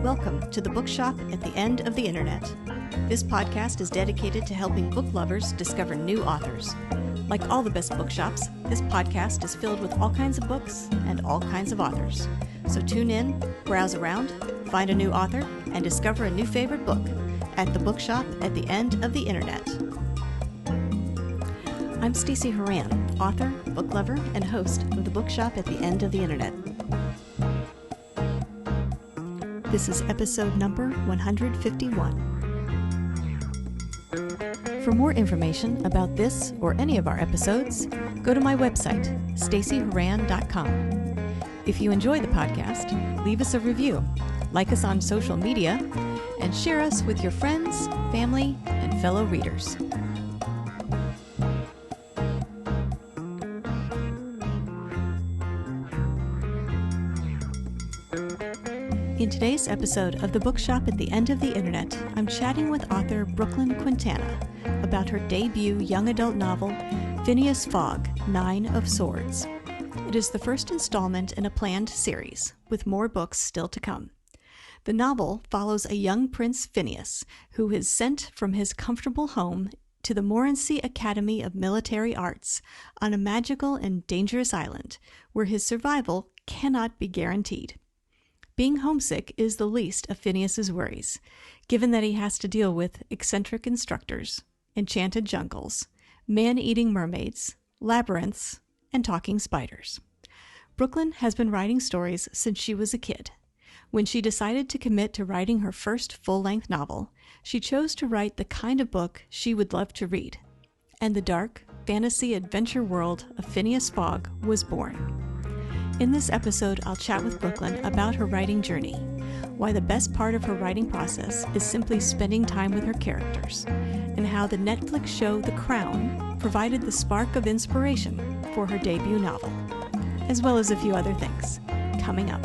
Welcome to the Bookshop at the End of the Internet. This podcast is dedicated to helping book lovers discover new authors. Like all the best bookshops, this podcast is filled with all kinds of books and all kinds of authors. So tune in, browse around, find a new author, and discover a new favorite book at the Bookshop at the End of the Internet. I'm Stacey Horan, author, book lover, and host of the Bookshop at the End of the Internet. This is episode number 151. For more information about this or any of our episodes, go to my website, staceyhoran.com. If you enjoy the podcast, leave us a review, like us on social media, and share us with your friends, family, and fellow readers. In today's episode of The Bookshop at the End of the Internet, I'm chatting with author Brooklyn Quintana about her debut young adult novel, Fynneas Fog, 9 of Swords. It is the first installment in a planned series, with more books still to come. The novel follows a young Prince Fynneas, who is sent from his comfortable home to the Morancy Academy of Military Arts on a magical and dangerous island, where his survival cannot be guaranteed. Being homesick is the least of Fynneas's worries, given that he has to deal with eccentric instructors, enchanted jungles, man-eating mermaids, labyrinths, and talking spiders. Brooklyn has been writing stories since she was a kid. When she decided to commit to writing her first full-length novel, she chose to write the kind of book she would love to read, and the dark, fantasy adventure world of Fynneas Fog was born. In this episode, I'll chat with Brooklyn about her writing journey, why the best part of her writing process is simply spending time with her characters, and how the Netflix show The Crown provided the spark of inspiration for her debut novel, as well as a few other things, coming up.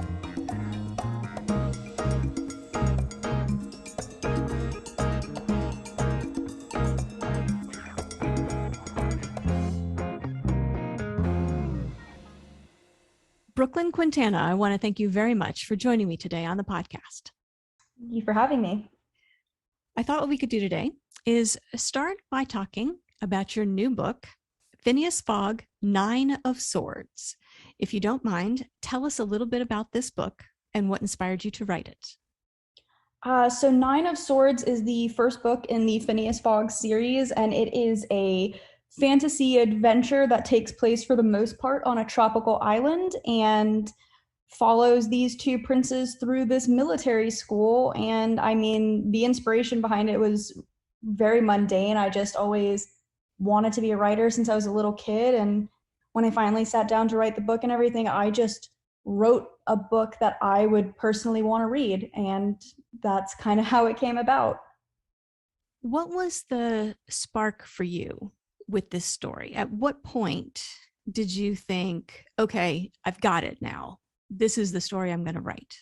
Brooklyn Quintana, I want to thank you very much for joining me today on the podcast. Thank you for having me. I thought what we could do today is start by talking about your new book, Fynneas Fog, 9 of Swords. If you don't mind, tell us a little bit about this book and what inspired you to write it. So 9 of Swords is the first book in the Fynneas Fog series, and it is a fantasy adventure that takes place for the most part on a tropical island and follows these two princes through this military school. And I mean, the inspiration behind it was very mundane. I just always wanted to be a writer since I was a little kid. And when I finally sat down to write the book and everything, I just wrote a book that I would personally want to read. And that's kind of how it came about. What was the spark for you with this story? At what point did you think, okay, I've got it now. This is the story I'm going to write?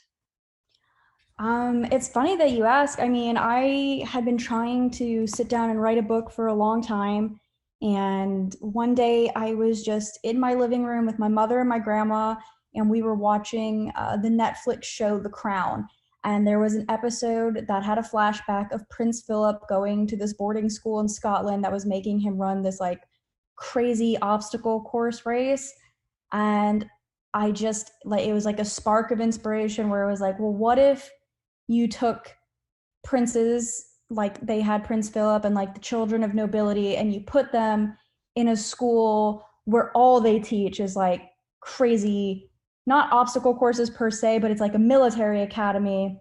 It's funny that you ask. I mean, I had been trying to sit down and write a book for a long time. And one day I was just in my living room with my mother and my grandma, and we were watching the Netflix show The Crown. And there was an episode that had a flashback of Prince Philip going to this boarding school in Scotland that was making him run this like crazy obstacle course race. And I just it was like a spark of inspiration where it was like, well, what if you took princes, like they had Prince Philip and like the children of nobility, and you put them in a school where all they teach is like crazy, not obstacle courses per se, but it's like a military academy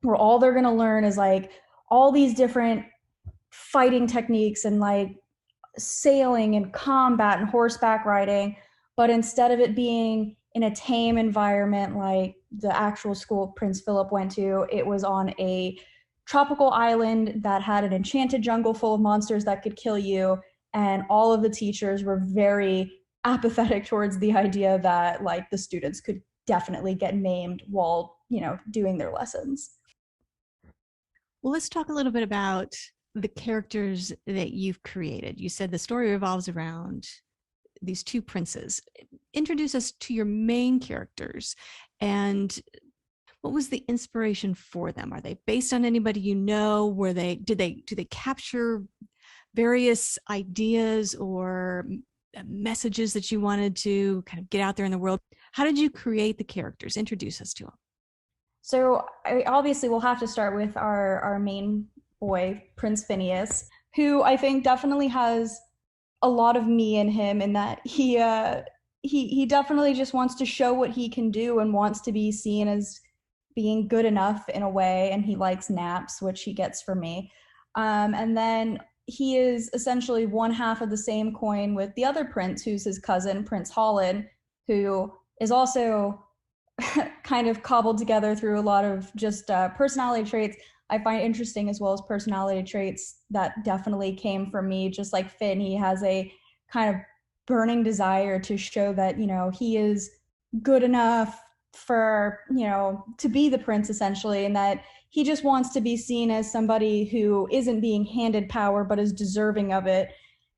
where all they're going to learn is like all these different fighting techniques and like sailing and combat and horseback riding. But instead of it being in a tame environment like the actual school Prince Philip went to, it was on a tropical island that had an enchanted jungle full of monsters that could kill you. And all of the teachers were very apathetic towards the idea that like the students could definitely get maimed while, doing their lessons. Well, let's talk a little bit about the characters that you've created. You said the story revolves around these two princes. Introduce us to your main characters and What was the inspiration for them? Are they based on anybody you know? Do they capture various ideas or messages that you wanted to kind of get out there in the world? How did you create the characters? Introduce us to them. So obviously we'll have to start with our main boy, Prince Fynneas, who I think definitely has a lot of me in him, in that he definitely just wants to show what he can do and wants to be seen as being good enough in a way, and he likes naps, which he gets from me. And then he is essentially one half of the same coin with the other prince, who's his cousin, Prince Holland, who is also kind of cobbled together through a lot of just personality traits I find interesting, as well as personality traits that definitely came from me. Just like Finn, he has a kind of burning desire to show that, he is good enough for, to be the prince essentially, and that he just wants to be seen as somebody who isn't being handed power but is deserving of it.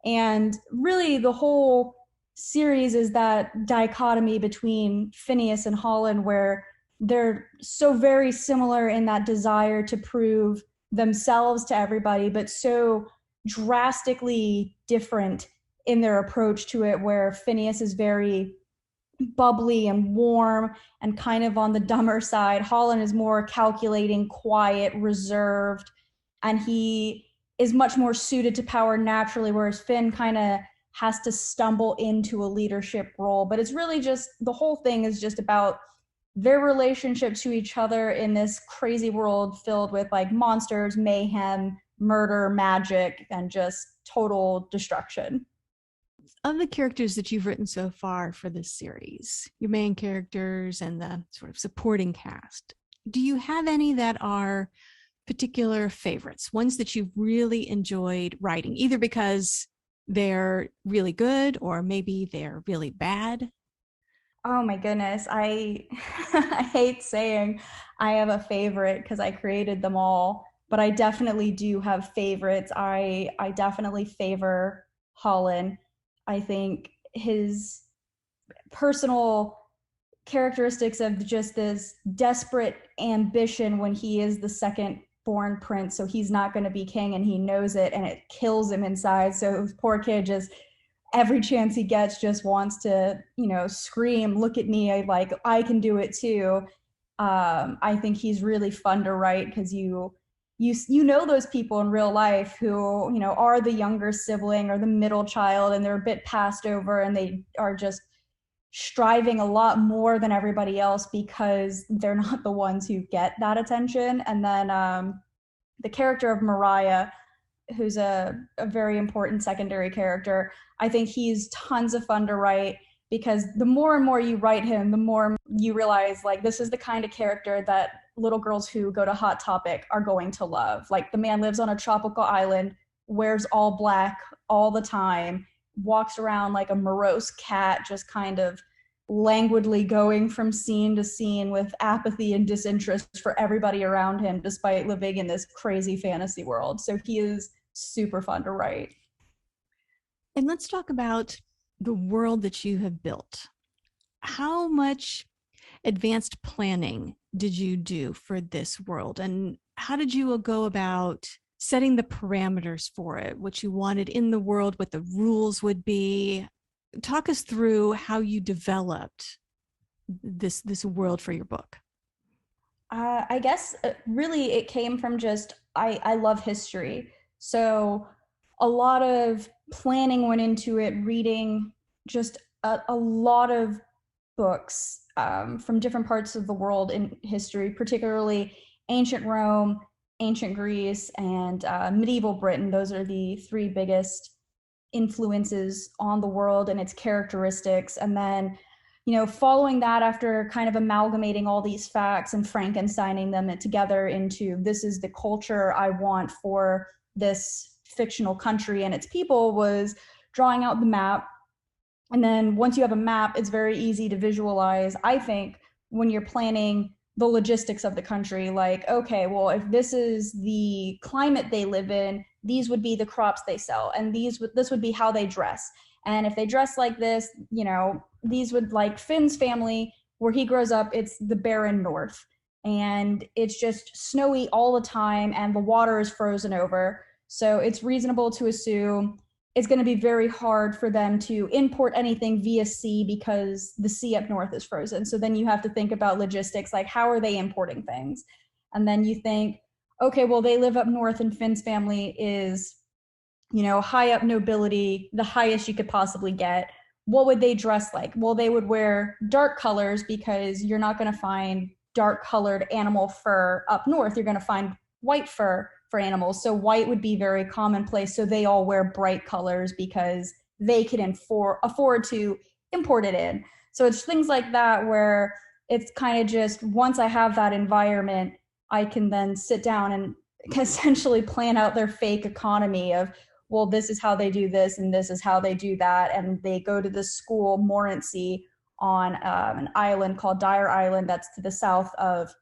And really the whole series is that dichotomy between Phineas and Holland, where they're so very similar in that desire to prove themselves to everybody, but so drastically different in their approach to it, where Phineas is very bubbly and warm and kind of on the dumber side. Holland is more calculating, quiet, reserved, and he is much more suited to power naturally, whereas Finn kind of has to stumble into a leadership role. But it's really just, the whole thing is just about their relationship to each other in this crazy world filled with like monsters, mayhem, murder, magic, and just total destruction. Of the characters that you've written so far for this series, your main characters and the sort of supporting cast, do you have any that are particular favorites, ones that you've really enjoyed writing, either because they're really good or maybe they're really bad? Oh my goodness. I I hate saying I have a favorite because I created them all, but I definitely do have favorites. I definitely favor Holland. I think his personal characteristics of just this desperate ambition when he is the second born prince, so he's not going to be king and he knows it, and it kills him inside. So poor kid just every chance he gets just wants to, scream, look at me, I can do it too. I think he's really fun to write because you know those people in real life who, are the younger sibling or the middle child, and they're a bit passed over, and they are just striving a lot more than everybody else because they're not the ones who get that attention. And then the character of Mariah, who's a very important secondary character, I think he's tons of fun to write because the more and more you write him, the more you realize, like, this is the kind of character that little girls who go to Hot Topic are going to love. Like, the man lives on a tropical island, wears all black all the time, walks around like a morose cat, just kind of languidly going from scene to scene with apathy and disinterest for everybody around him, despite living in this crazy fantasy world. So he is super fun to write. And let's talk about the world that you have built. How much advanced planning did you do for this world? And how did you go about setting the parameters for it, what you wanted in the world, what the rules would be? Talk us through how you developed this world for your book. I guess really it came from just, I love history. So a lot of planning went into it, reading just a lot of books from different parts of the world in history, particularly ancient Rome, ancient Greece, and medieval Britain. Those are the three biggest influences on the world and its characteristics. And then, following that, after kind of amalgamating all these facts and Frankensteining them together into, this is the culture I want for this fictional country and its people, was drawing out the map. And then once you have a map, it's very easy to visualize, I think, when you're planning the logistics of the country. Like, okay, well, if this is the climate they live in, these would be the crops they sell, and this would be how they dress. And if they dress like this, these would, like Finn's family, where he grows up, it's the barren north. and it's just snowy all the time and the water is frozen over. So it's reasonable to assume it's going to be very hard for them to import anything via sea because the sea up north is frozen. So then you have to think about logistics, like how are they importing things? And then you think, okay, well, they live up north and Finn's family is, high up nobility, the highest you could possibly get. What would they dress like? Well, they would wear dark colors because you're not going to find dark colored animal fur up north. You're going to find white fur for animals. So white would be very commonplace. So they all wear bright colors because they can afford to import it in. So it's things like that where it's kind of just once I have that environment, I can then sit down and essentially plan out their fake economy of, well, this is how they do this and this is how they do that. And they go to this school, Morancy, on an island called Dyer Island that's to the south of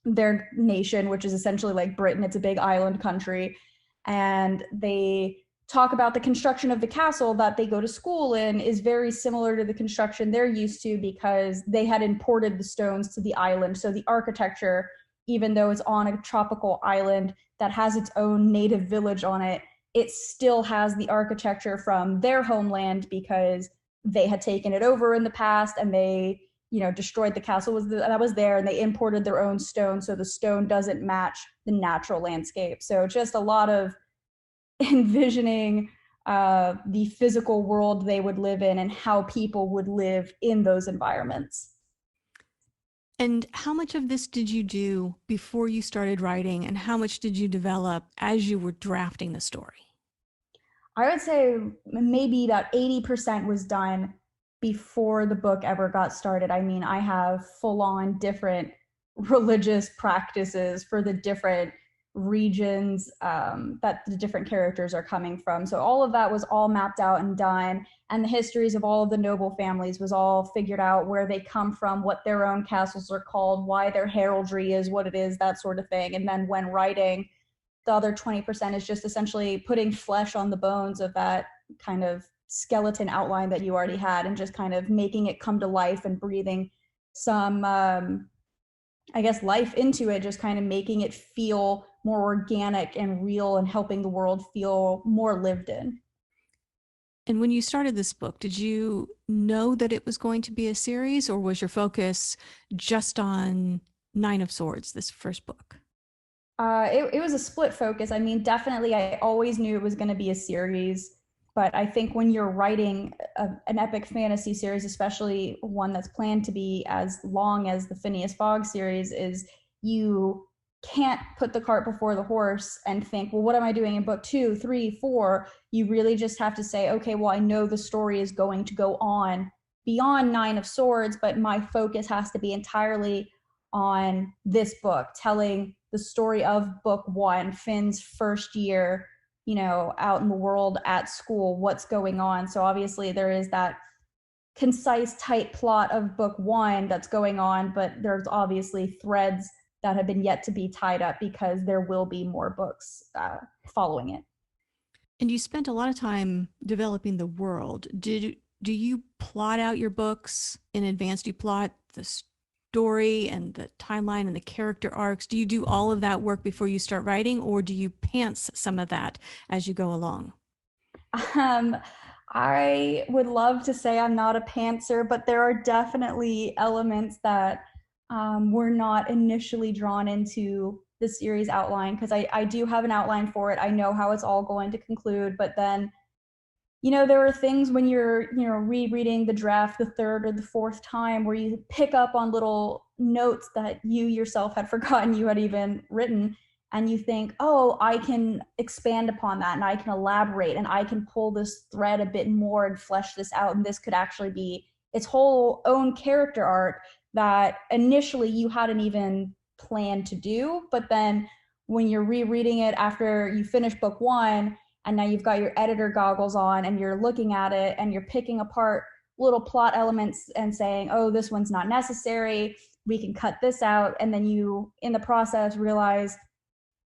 their nation, which is essentially like Britain. It's a big island country. And they talk about the construction of the castle that they go to school in is very similar to the construction they're used to because they had imported the stones to the island. So the architecture, even though it's on a tropical island that has its own native village on it, it still has the architecture from their homeland because they had taken it over in the past and they, destroyed the castle that was there and they imported their own stone. So the stone doesn't match the natural landscape. So just a lot of envisioning the physical world they would live in and how people would live in those environments. And how much of this did you do before you started writing, and how much did you develop as you were drafting the story? I would say maybe about 80% was done before the book ever got started. I mean, I have full on different religious practices for the different regions that the different characters are coming from. So all of that was all mapped out and done. And the histories of all of the noble families was all figured out, where they come from, what their own castles are called, why their heraldry is what it is, that sort of thing. And then when writing, the other 20% is just essentially putting flesh on the bones of that kind of skeleton outline that you already had and just kind of making it come to life and breathing some, life into it, just kind of making it feel more organic and real and helping the world feel more lived in. And when you started this book, did you know that it was going to be a series, or was your focus just on Nine of Swords, this first book? It was a split focus. I mean, definitely, I always knew it was going to be a series, but I think when you're writing an epic fantasy series, especially one that's planned to be as long as the Fynneas Fog series, is you can't put the cart before the horse and think, well, what am I doing in book 2, 3, 4? You really just have to say, okay, well, I know the story is going to go on beyond Nine of Swords, but my focus has to be entirely on this book, telling the story of book 1, Finn's first year, out in the world at school, what's going on. So obviously there is that concise, tight plot of book 1 that's going on, but there's obviously threads that have been yet to be tied up because there will be more books following it. And you spent a lot of time developing the world. Do you plot out your books in advance? Do you plot the story and the timeline and the character arcs? Do you do all of that work before you start writing, or do you pants some of that as you go along? I would love to say I'm not a pantser, but there are definitely elements that were not initially drawn into the series outline, because I do have an outline for it. I know how it's all going to conclude, but then, there are things when you're, rereading the draft the third or the fourth time where you pick up on little notes that you yourself had forgotten you had even written. And you think, oh, I can expand upon that and I can elaborate and I can pull this thread a bit more and flesh this out. And this could actually be its whole own character arc that initially you hadn't even planned to do. But then when you're rereading it after you finish book 1, and now you've got your editor goggles on and you're looking at it and you're picking apart little plot elements and saying, oh, this one's not necessary, we can cut this out. And then you, in the process, realize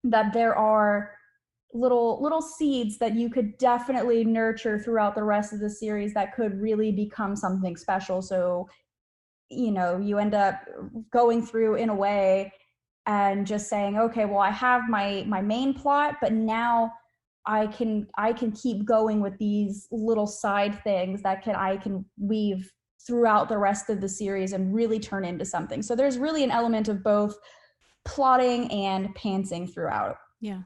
that there are little seeds that you could definitely nurture throughout the rest of the series that could really become something special. So you end up going through in a way and just saying, okay, well, I have my main plot, but now I can keep going with these little side things that I can weave throughout the rest of the series and really turn into something. So there's really an element of both plotting and pantsing throughout. Yeah.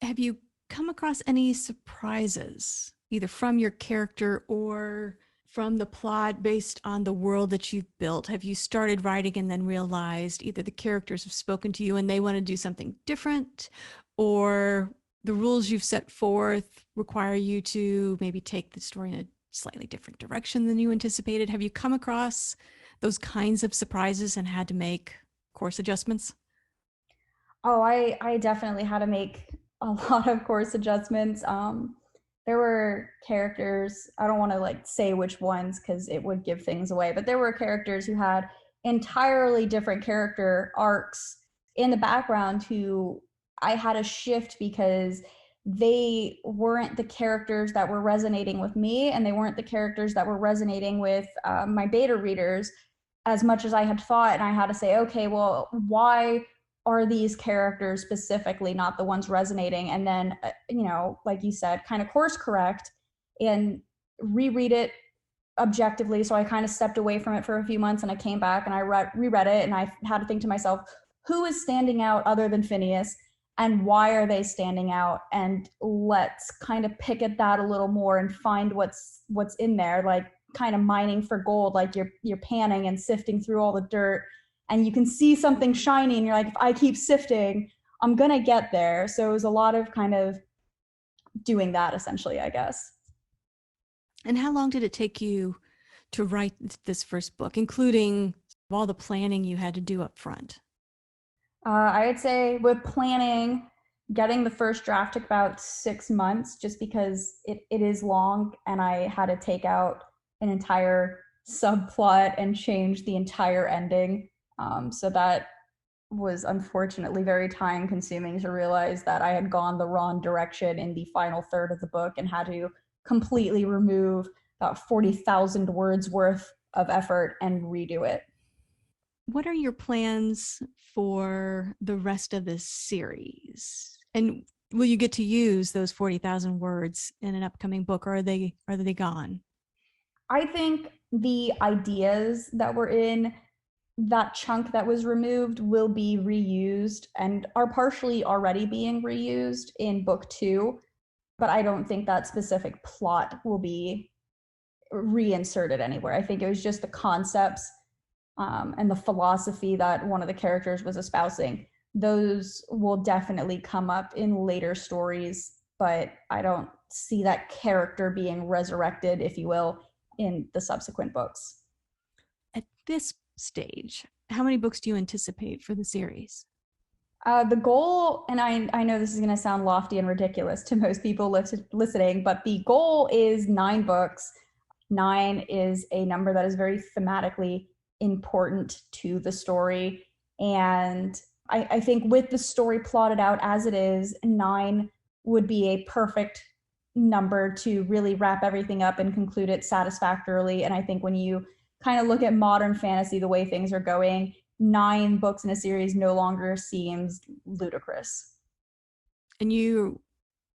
Have you come across any surprises, either from your character or from the plot based on the world that you've built? Have you started writing and then realized either the characters have spoken to you and they want to do something different, or the rules you've set forth require you to maybe take the story in a slightly different direction than you anticipated? Have you come across those kinds of surprises and had to make course adjustments? Oh, I definitely had to make a lot of course adjustments. There were characters, I don't want to like say which ones because it would give things away, but there were characters who had entirely different character arcs in the background who I had to shift because they weren't the characters that were resonating with me, and they weren't the characters that were resonating with my beta readers as much as I had thought. And I had to say, okay, well, why are these characters specifically not the ones resonating? And then, like you said, kind of course correct and reread it objectively. So I kind of stepped away from it for a few months and I came back and I reread it and I had to think to myself, who is standing out other than Fynneas and why are they standing out? And let's kind of pick at that a little more and find what's in there, like kind of mining for gold, like you're panning and sifting through all the dirt and you can see something shiny and you're like, if I keep sifting, I'm gonna get there. So it was a lot of kind of doing that essentially, I guess. And how long did it take you to write this first book, including all the planning you had to do up front? I would say with planning, getting the first draft took about 6 months just because it is long and I had to take out an entire subplot and change the entire ending. So that was unfortunately very time consuming to realize that I had gone the wrong direction in the final third of the book and had to completely remove about 40,000 words worth of effort and redo it. What are your plans for the rest of this series? And will you get to use those 40,000 words in an upcoming book, or are they gone? I think the ideas that were in that chunk that was removed will be reused and are partially already being reused in book two, but I don't think that specific plot will be reinserted anywhere. I think it was just the concepts and the philosophy that one of the characters was espousing. Those will definitely come up in later stories, but I don't see that character being resurrected, if you will, in the subsequent books. At this stage, how many books do you anticipate for the series? The goal, and I know this is going to sound lofty and ridiculous to most people listening, but the goal is 9 books. 9 is a number that is very thematically important to the story. And I think with the story plotted out as it is, 9 would be a perfect number to really wrap everything up and conclude it satisfactorily. And I think when you kind of look at modern fantasy, the way things are going, 9 books in a series no longer seems ludicrous. And you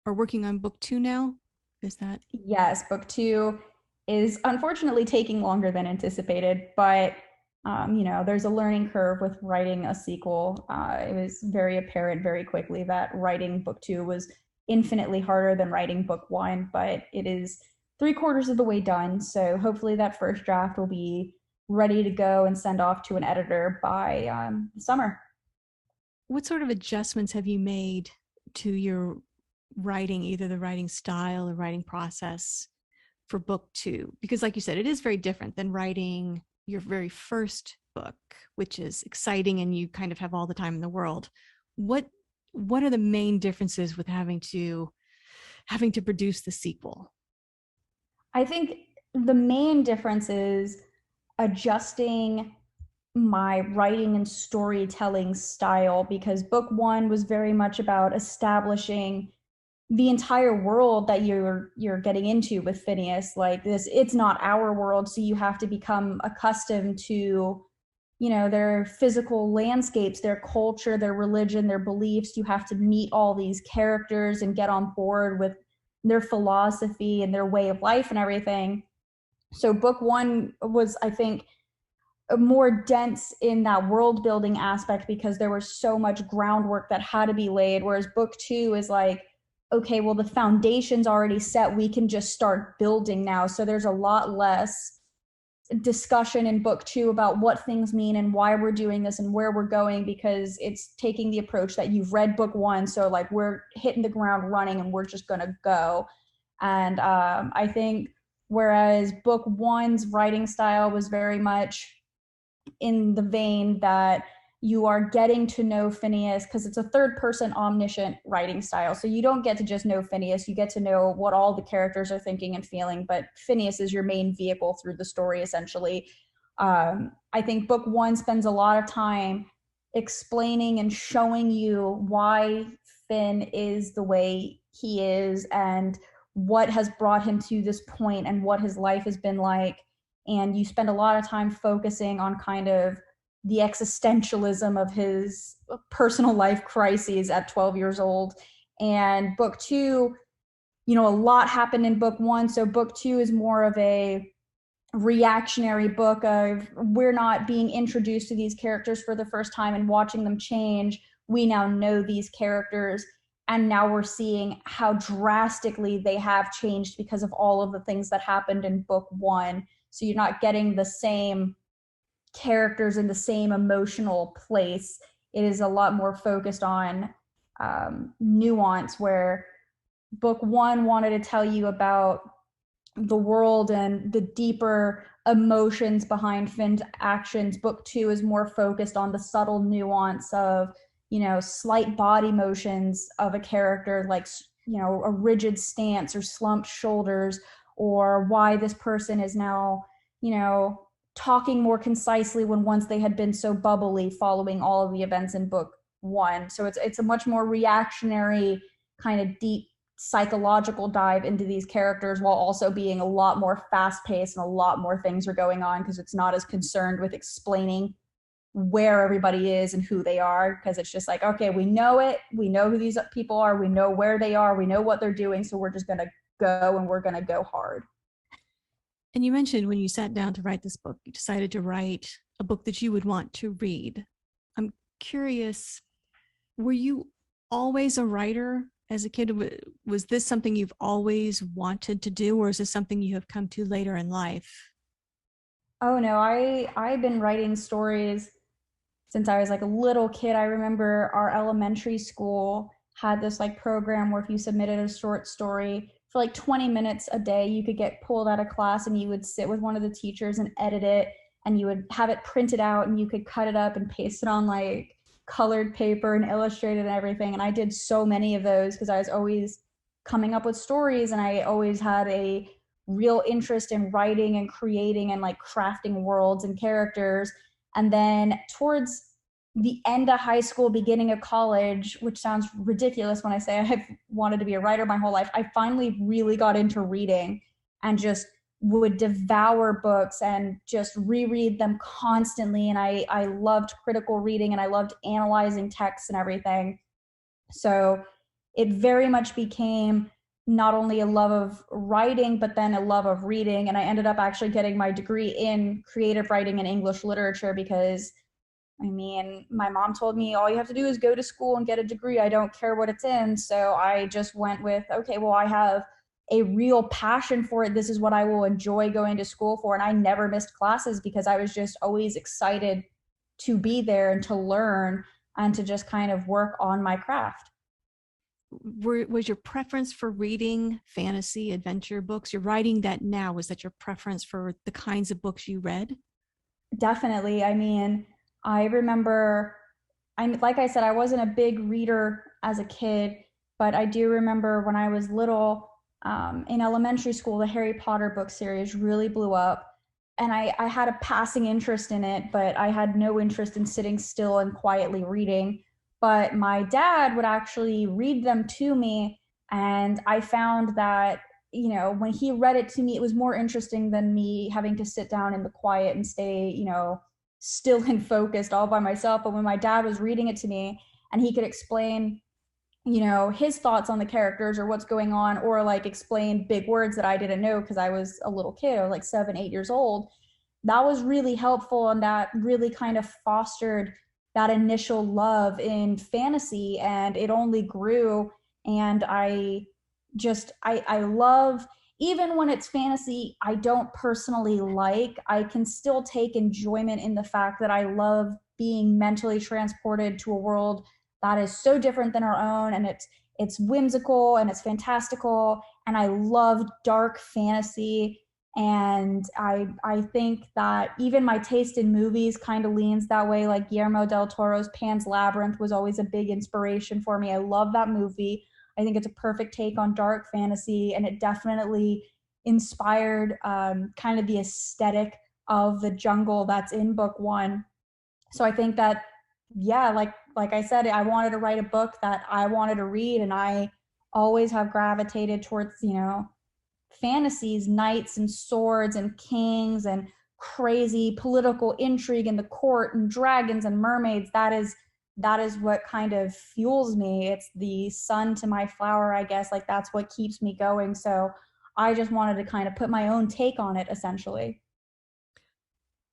are working on book 2 now? Is that? Yes, book 2 is unfortunately taking longer than anticipated, but there's a learning curve with writing a sequel. It was very apparent very quickly that writing book 2 was infinitely harder than writing book 1, but it is 3/4 of the way done. So hopefully that first draft will be ready to go and send off to an editor by summer. What sort of adjustments have you made to your writing, either the writing style or writing process for book 2? Because like you said, it is very different than writing your very first book, which is exciting and you kind of have all the time in the world. What are the main differences with having to produce the sequel? I think the main difference is adjusting my writing and storytelling style, because book 1 was very much about establishing the entire world that you're getting into with Fynneas, like this, it's not our world, so you have to become accustomed to, you know, their physical landscapes, their culture, their religion, their beliefs. You have to meet all these characters and get on board with their philosophy and their way of life and everything. So book one was, I think, more dense in that world building aspect because there was so much groundwork that had to be laid, whereas book two is like, okay, well, the foundation's already set, we can just start building now. So there's a lot less discussion in book two about what things mean and why we're doing this and where we're going, because it's taking the approach that you've read book one, so like we're hitting the ground running and we're just gonna go. And I think whereas book one's writing style was very much in the vein that you are getting to know Fynneas, because it's a third person omniscient writing style. So you don't get to just know Fynneas, you get to know what all the characters are thinking and feeling, but Fynneas is your main vehicle through the story, essentially. I think book one spends a lot of time explaining and showing you why Finn is the way he is and what has brought him to this point and what his life has been like. And you spend a lot of time focusing on kind of the existentialism of his personal life crises at 12 years old. And book two, you know, a lot happened in book one. So book two is more of a reactionary book of, we're not being introduced to these characters for the first time and watching them change. We now know these characters, and now we're seeing how drastically they have changed because of all of the things that happened in book one. So you're not getting the same characters in the same emotional place. It is a lot more focused on nuance, where book one wanted to tell you about the world and the deeper emotions behind Finn's actions. Book two is more focused on the subtle nuance of, you know, slight body motions of a character, like, you know, a rigid stance or slumped shoulders, or why this person is now, you know, talking more concisely when once they had been so bubbly following all of the events in book one. So it's a much more reactionary kind of deep psychological dive into these characters, while also being a lot more fast paced and a lot more things are going on, because it's not as concerned with explaining where everybody is and who they are, because it's just like, okay, we know it, we know who these people are, we know where they are, we know what they're doing, so we're just going to go, and we're going to go hard. And you mentioned when you sat down to write this book, you decided to write a book that you would want to read. I'm curious, were you always a writer as a kid? Was this something you've always wanted to do, or is this something you have come to later in life? Oh no, I've been writing stories since I was like a little kid. I remember our elementary school had this like program where if you submitted a short story for like 20 minutes a day, you could get pulled out of class and you would sit with one of the teachers and edit it, and you would have it printed out and you could cut it up and paste it on like colored paper and illustrate it and everything. And I did so many of those because I was always coming up with stories, and I always had a real interest in writing and creating and like crafting worlds and characters. And then towards the end of high school, beginning of college, which sounds ridiculous when I say I've wanted to be a writer my whole life, I finally really got into reading and just would devour books and just reread them constantly. And I loved critical reading and I loved analyzing texts and everything. So it very much became not only a love of writing, but then a love of reading. And I ended up actually getting my degree in creative writing and English literature because, I mean, my mom told me all you have to do is go to school and get a degree. I don't care what it's in. So I just went with, okay, well, I have a real passion for it. This is what I will enjoy going to school for. And I never missed classes because I was just always excited to be there and to learn and to just kind of work on my craft. Was your preference for reading fantasy adventure books? You're writing that now. Was that your preference for the kinds of books you read? Definitely. I mean, I remember, like I said, I wasn't a big reader as a kid, but I do remember when I was little, in elementary school, the Harry Potter book series really blew up. And I had a passing interest in it, but I had no interest in sitting still and quietly reading. But my dad would actually read them to me. And I found that, when he read it to me, it was more interesting than me having to sit down in the quiet and stay, still and focused all by myself. But when my dad was reading it to me and he could explain, his thoughts on the characters or what's going on, or like explain big words that I didn't know because I was a little kid, I was like 7, 8 years old, that was really helpful. And that really kind of fostered that initial love in fantasy, and it only grew. And I love, even when it's fantasy I don't personally like, I can still take enjoyment in the fact that I love being mentally transported to a world that is so different than our own, and it's whimsical and it's fantastical, and I love dark fantasy. And I think that even my taste in movies kind of leans that way. Like Guillermo del Toro's Pan's Labyrinth was always a big inspiration for me. I love that movie. I think it's a perfect take on dark fantasy, and it definitely inspired kind of the aesthetic of the jungle that's in book one. So I think that, yeah, like I said, I wanted to write a book that I wanted to read, and I always have gravitated towards, fantasies, knights and swords and kings and crazy political intrigue in the court and dragons and mermaids. That is what kind of fuels me. It's the sun to my flower, I guess. Like that's what keeps me going. So I just wanted to kind of put my own take on it, essentially.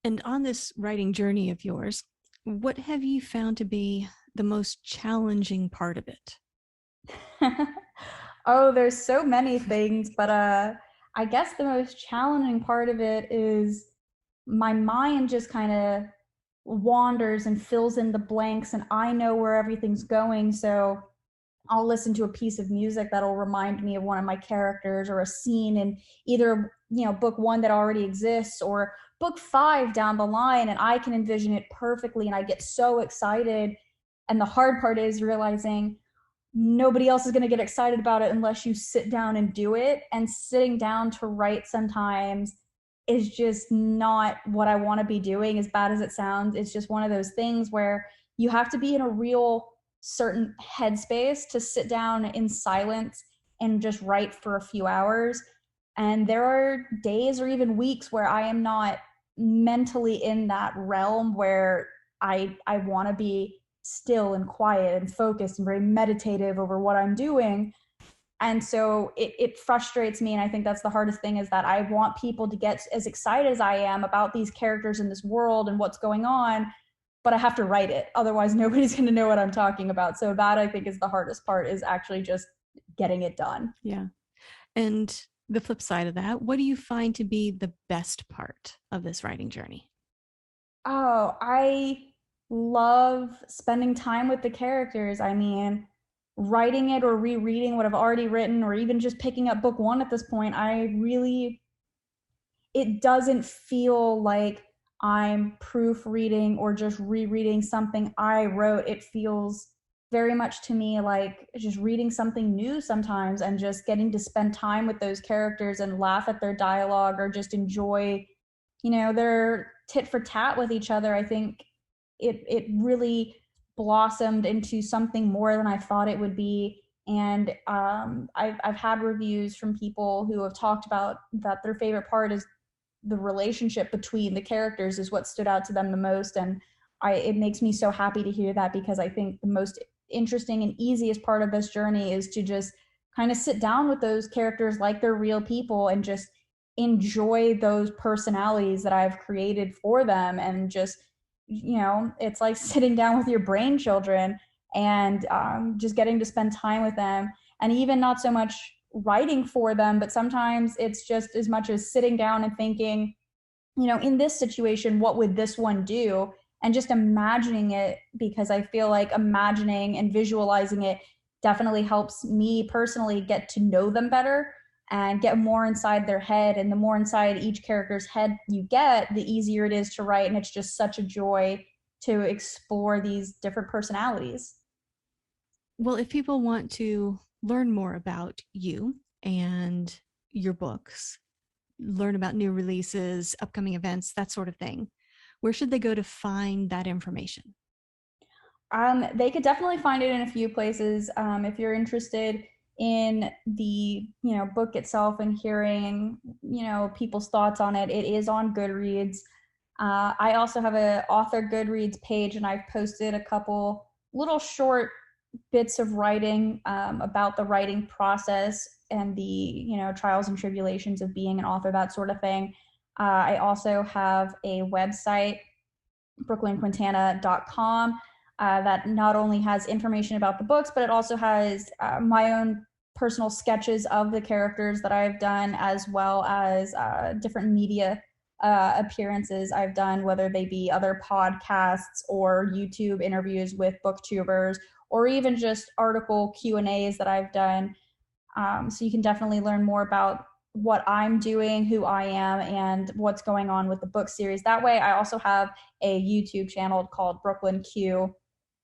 And on this writing journey of yours, what have you found to be the most challenging part of it? Oh, there's so many things, but I guess the most challenging part of it is my mind just kind of wanders and fills in the blanks, and I know where everything's going. So I'll listen to a piece of music that'll remind me of one of my characters, or a scene in either, book one that already exists, or book five down the line, and I can envision it perfectly and I get so excited. And the hard part is realizing nobody else is going to get excited about it unless you sit down and do it. And sitting down to write sometimes is just not what I want to be doing, as bad as it sounds. It's just one of those things where you have to be in a real certain headspace to sit down in silence and just write for a few hours. And there are days or even weeks where I am not mentally in that realm where I want to be still and quiet and focused and very meditative over what I'm doing. And so it frustrates me. And I think that's the hardest thing, is that I want people to get as excited as I am about these characters in this world and what's going on, but I have to write it. Otherwise, nobody's going to know what I'm talking about. So that, I think, is the hardest part, is actually just getting it done. Yeah. And the flip side of that, what do you find to be the best part of this writing journey? Oh, I love spending time with the characters. I mean, writing it or rereading what I've already written, or even just picking up book one at this point, it doesn't feel like I'm proofreading or just rereading something I wrote. It feels very much to me like just reading something new sometimes, and just getting to spend time with those characters and laugh at their dialogue, or just enjoy, their tit for tat with each other. I think it really blossomed into something more than I thought it would be. And I've had reviews from people who have talked about that their favorite part is the relationship between the characters is what stood out to them the most. And it makes me so happy to hear that, because I think the most interesting and easiest part of this journey is to just kind of sit down with those characters like they're real people, and just enjoy those personalities that I've created for them. And just, it's like sitting down with your brain children, and just getting to spend time with them. And even not so much writing for them, but sometimes it's just as much as sitting down and thinking, in this situation, what would this one do? And just imagining it, because I feel like imagining and visualizing it definitely helps me personally get to know them better and get more inside their head. And the more inside each character's head you get, the easier it is to write. And it's just such a joy to explore these different personalities. Well, if people want to learn more about you and your books, learn about new releases, upcoming events, that sort of thing, where should they go to find that information? They could definitely find it in a few places. If you're interested in the book itself and hearing people's thoughts on it, it is on Goodreads. I also have an author Goodreads page, and I've posted a couple little short bits of writing about the writing process and the trials and tribulations of being an author, that sort of thing. I also have a website, brooklynquintana.com, that not only has information about the books, but it also has my own personal sketches of the characters that I've done, as well as different media appearances I've done, whether they be other podcasts or YouTube interviews with booktubers, or even just article Q&As that I've done. So you can definitely learn more about what I'm doing, who I am, and what's going on with the book series. That way, I also have a YouTube channel called Brooklyn Q,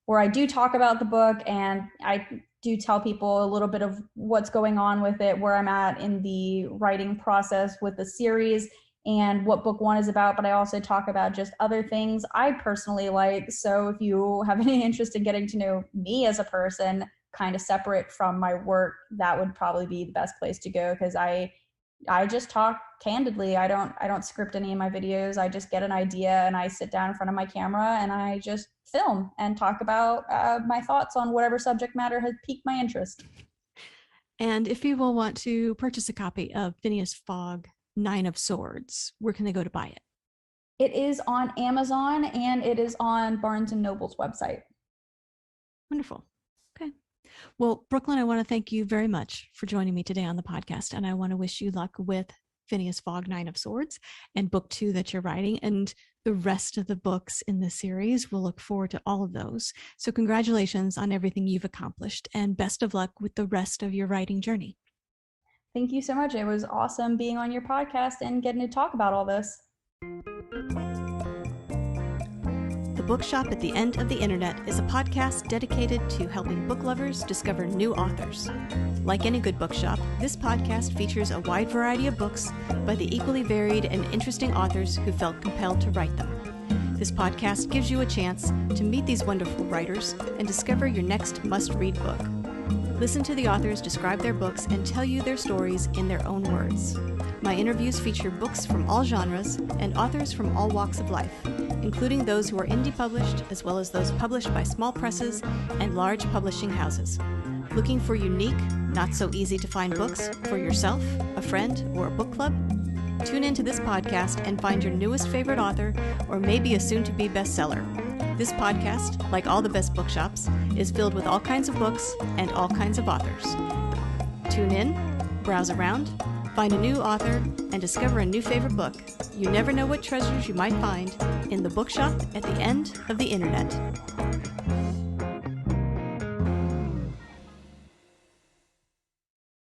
where I do talk about the book, and I do tell people a little bit of what's going on with it, where I'm at in the writing process with the series, and what book one is about. But I also talk about just other things I personally like. So if you have any interest in getting to know me as a person, kind of separate from my work, that would probably be the best place to go, because I just talk candidly. I don't script any of my videos. I just get an idea and I sit down in front of my camera and I just film and talk about my thoughts on whatever subject matter has piqued my interest. And if people want to purchase a copy of Fynneas Fog, Nine of Swords, where can they go to buy it? It is on Amazon, and it is on Barnes & Noble's website. Wonderful. Okay. Well, Brooklyn, I want to thank you very much for joining me today on the podcast, and I want to wish you luck with Fynneas Fog, Nine of Swords, and book 2 that you're writing, and the rest of the books in the series. We'll look forward to all of those. So congratulations on everything you've accomplished, and best of luck with the rest of your writing journey. Thank you so much. It was awesome being on your podcast and getting to talk about all this. The Bookshop at the End of the Internet is a podcast dedicated to helping book lovers discover new authors. Like any good bookshop, this podcast features a wide variety of books by the equally varied and interesting authors who felt compelled to write them. This podcast gives you a chance to meet these wonderful writers and discover your next must-read book. Listen to the authors describe their books and tell you their stories in their own words. My interviews feature books from all genres and authors from all walks of life, including those who are indie published, as well as those published by small presses and large publishing houses. Looking for unique, not so easy to find books for yourself, a friend, or a book club? Tune into this podcast and find your newest favorite author, or maybe a soon-to-be bestseller. This podcast, like all the best bookshops, is filled with all kinds of books and all kinds of authors. Tune in, browse around, find a new author, and discover a new favorite book. You never know what treasures you might find in the Bookshop at the End of the Internet.